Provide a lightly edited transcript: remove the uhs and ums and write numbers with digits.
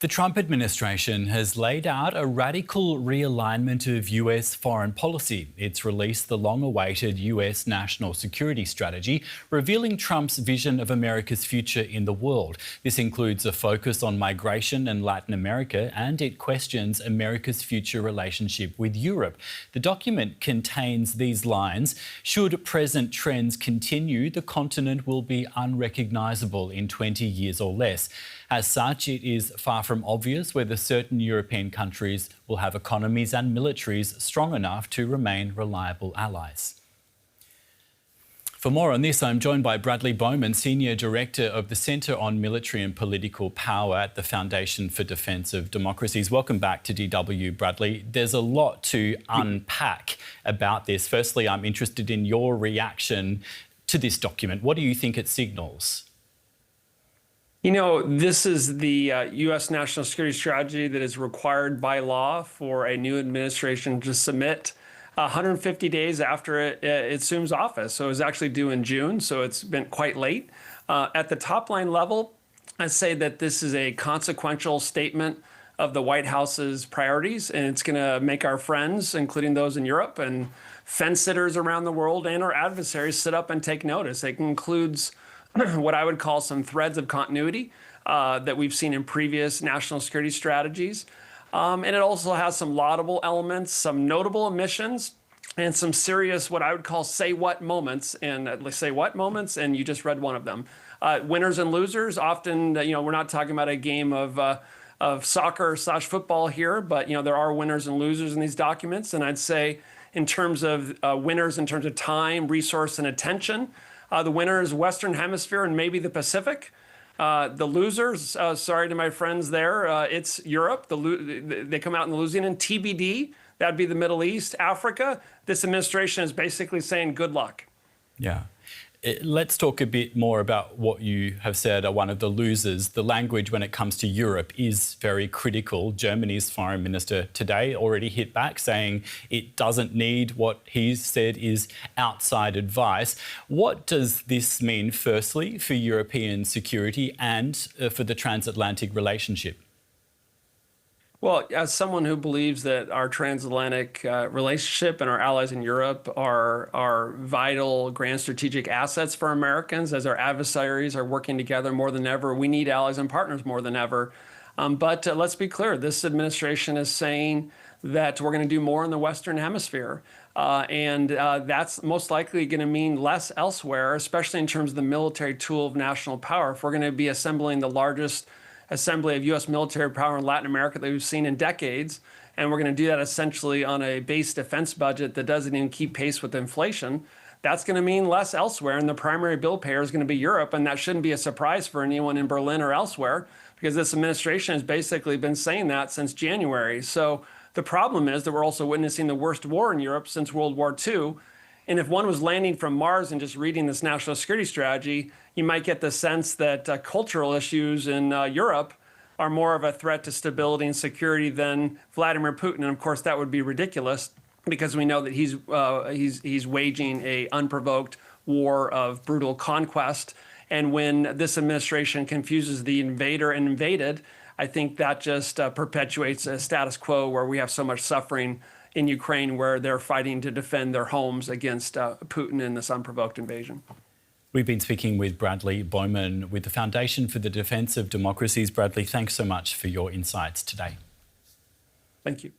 The Trump administration has laid out a radical realignment of US foreign policy. It's released the long-awaited US national security strategy, revealing Trump's vision of America's future in the world. This includes a focus on migration and Latin America, and it questions America's future relationship with Europe. The document contains these lines: should present trends continue, the continent will be unrecognisable in 20 years or less. As such, it is far from obvious whether certain European countries will have economies and militaries strong enough to remain reliable allies. For more on this, I'm joined by Bradley Bowman, Senior Director of the Centre on Military and Political Power at the Foundation for Defence of Democracies. Welcome back to DW, Bradley. There's a lot to unpack about this. Firstly, I'm interested in your reaction to this document. What do you think it signals? You know, this is the U.S. national security strategy that is required by law for a new administration to submit 150 days after it assumes office. So it was actually due in June, so it's been quite late. At the top line level, I say that this is a consequential statement of the White House's priorities, and it's going to make our friends, including those in Europe and fence sitters around the world and our adversaries, sit up and take notice. It includes what I would call some threads of continuity that we've seen in previous national security strategies. And it also has some laudable elements, some notable omissions, and some serious, what I would call say what moments. And you just read one of them. Winners and losers, often, we're not talking about a game of soccer/football here, but, there are winners and losers in these documents. And I'd say in terms of winners, in terms of time, resource, and attention, the winner is Western Hemisphere and maybe the Pacific. The losers, sorry to my friends there, it's Europe. They come out in the losing end. TBD, that'd be the Middle East. Africa, this administration is basically saying good luck. Yeah. Let's talk a bit more about what you have said are one of the losers. The language when it comes to Europe is very critical. Germany's foreign minister today already hit back, saying it doesn't need what he said is outside advice. What does this mean, firstly, for European security and for the transatlantic relationship? Well, as someone who believes that our transatlantic relationship and our allies in Europe are vital grand strategic assets for Americans, as our adversaries are working together more than ever, we need allies and partners more than ever. But let's be clear, this administration is saying that we're going to do more in the Western Hemisphere. That's most likely going to mean less elsewhere, especially in terms of the military tool of national power. If we're going to be assembling the largest assembly of U.S. military power in Latin America that we've seen in decades, and we're going to do that essentially on a base defense budget that doesn't even keep pace with inflation, that's going to mean less elsewhere, and the primary bill payer is going to be Europe, and that shouldn't be a surprise for anyone in Berlin or elsewhere, because this administration has basically been saying that since January. So the problem is that we're also witnessing the worst war in Europe since World War II. And if one was landing from Mars and just reading this national security strategy, you might get the sense that cultural issues in Europe are more of a threat to stability and security than Vladimir Putin. And of course, that would be ridiculous because we know that he's waging a unprovoked war of brutal conquest. And when this administration confuses the invader and invaded, I think that just perpetuates a status quo where we have so much suffering in Ukraine, where they're fighting to defend their homes against Putin in this unprovoked invasion. We've been speaking with Bradley Bowman with the Foundation for the Defence of Democracies. Bradley, thanks so much for your insights today. Thank you.